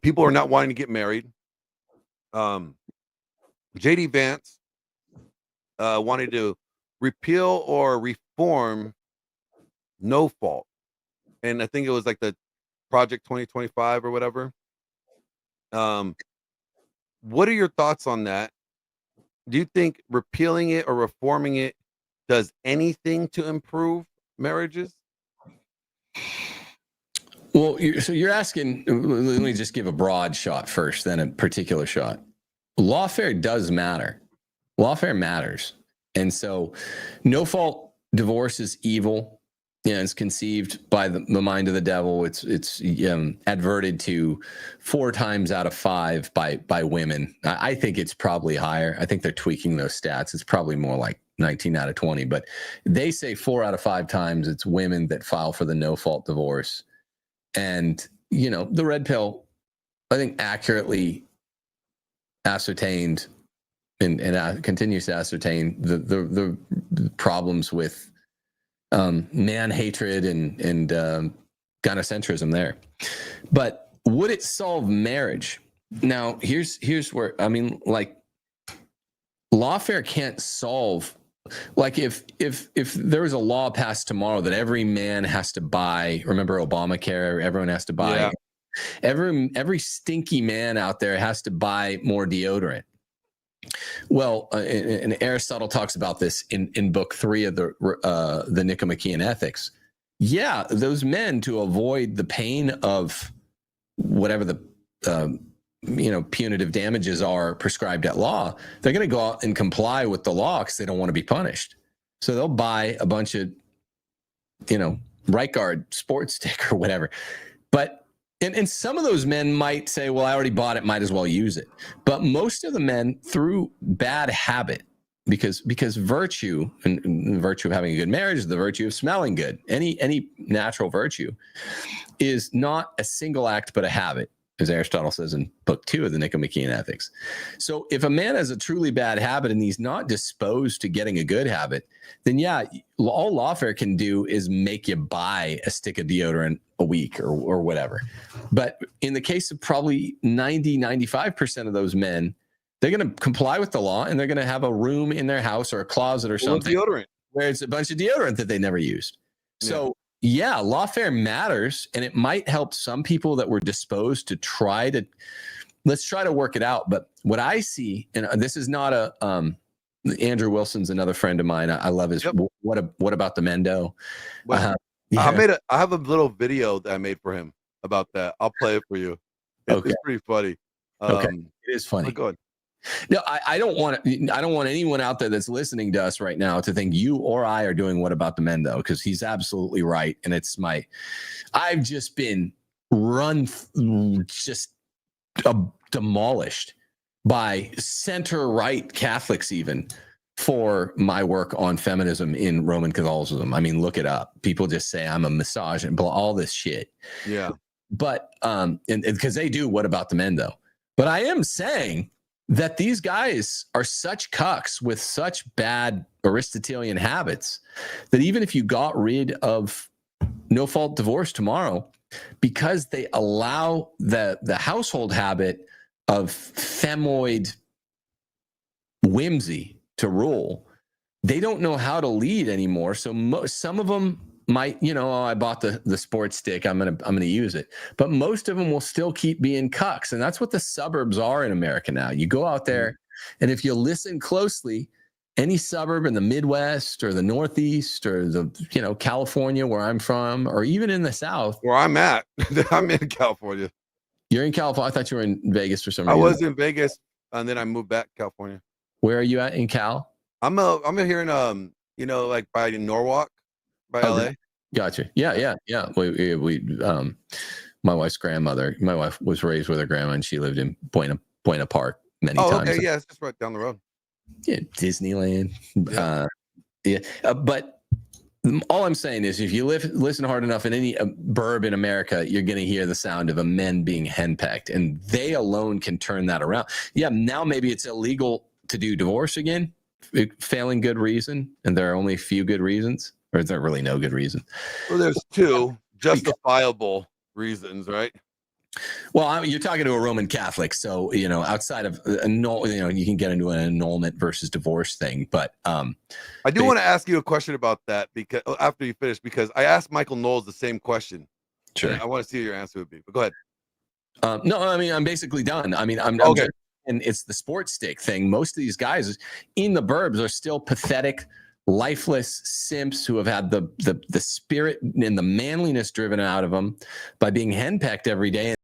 People are not wanting to get married. JD Vance wanted to repeal or reform no fault, and I think it was like the Project 2025 or whatever. What are your thoughts on that? Do you think repealing it or reforming it does anything to improve marriages? Well, so you're asking, let me just give a broad shot first, then a particular shot. Lawfare does matter. Lawfare matters. And so no fault divorce is evil. It's conceived by the mind of the devil. It's adverted to 4 times out of 5 by women. I think it's probably higher. I think they're tweaking those stats. It's probably more like 19 out of 20. But they say 4 out of 5 times it's women that file for the no fault divorce. And, the red pill, I think, accurately ascertained and continues to ascertain the problems with man hatred and gynocentrism there. But would it solve marriage? Now, here's where, lawfare can't solve. Like if there was a law passed tomorrow that every man has to buy, remember Obamacare, everyone has to buy, yeah. Every stinky man out there has to buy more deodorant. Well, and Aristotle talks about this in book 3 of the Nicomachean Ethics. Yeah, those men, to avoid the pain of whatever the punitive damages are prescribed at law, they're going to go out and comply with the law because they don't want to be punished. So they'll buy a bunch of, Right Guard sports stick or whatever. But and some of those men might say, well, I already bought it, might as well use it. But most of the men, through bad habit, because virtue and the virtue of having a good marriage is the virtue of smelling good. Any natural virtue is not a single act, but a habit, as Aristotle says in book 2 of the Nicomachean Ethics. So if a man has a truly bad habit and he's not disposed to getting a good habit, then yeah, all lawfare can do is make you buy a stick of deodorant a week or whatever. But in the case of probably 95% of those men, they're going to comply with the law and they're going to have a room in their house or a closet or something where it's a bunch of deodorant that they never used. Yeah. So yeah, lawfare matters, and it might help some people that were disposed to let's try to work it out. But what I see, and this is not Andrew Wilson's another friend of mine. I love his, yep. What about the Mendo? Well, yeah. I have a little video that I made for him about that. I'll play it for you. It's pretty funny. Okay, it is funny. Go ahead. No, I don't want anyone out there that's listening to us right now to think you or I are doing What About the Mendo, because he's absolutely right. And I've just been demolished by center-right Catholics even for my work on feminism in Roman Catholicism. I mean, look it up. People just say I'm a misogynist, all this shit. Yeah. But and because they do What About the Mendo. But I am saying that these guys are such cucks with such bad Aristotelian habits that even if you got rid of no fault divorce tomorrow, because they allow the household habit of femoid whimsy to rule, they don't know how to lead anymore. So some of them might, I bought the sports stick, I'm gonna use it. But most of them will still keep being cucks, and that's what the suburbs are in America now. You go out there, and if you listen closely, any suburb in the Midwest or the Northeast or the California where I'm from, or even in the South, where I'm at, I'm in California. You're in California. I thought you were in Vegas for some reason. I was in Vegas, and then I moved back to California. Where are you at in Cal? I'm here in like by Norwalk. By LA. Gotcha. Yeah. We my wife's grandmother. My wife was raised with her grandma, and she lived in Buena Park many times. Okay, yeah, it's just right down the road. Yeah, Disneyland. Yeah. But all I'm saying is, if you listen hard enough in any burb in America, you're going to hear the sound of a men being henpecked, and they alone can turn that around. Yeah, now maybe it's illegal to do divorce again, failing good reason, and there are only a few good reasons. Or is there really no good reason? Well, there's 2 justifiable reasons, right? Well, you're talking to a Roman Catholic, so outside of you can get into an annulment versus divorce thing. But I do want to ask you a question about that because after you finish, because I asked Michael Knowles the same question. Sure. I want to see what your answer would be. But go ahead. No, I mean, I'm basically done. I mean, I'm okay. And it's the sports stick thing. Most of these guys in the burbs are still pathetic, lifeless simps who have had the spirit and the manliness driven out of them by being henpecked every day.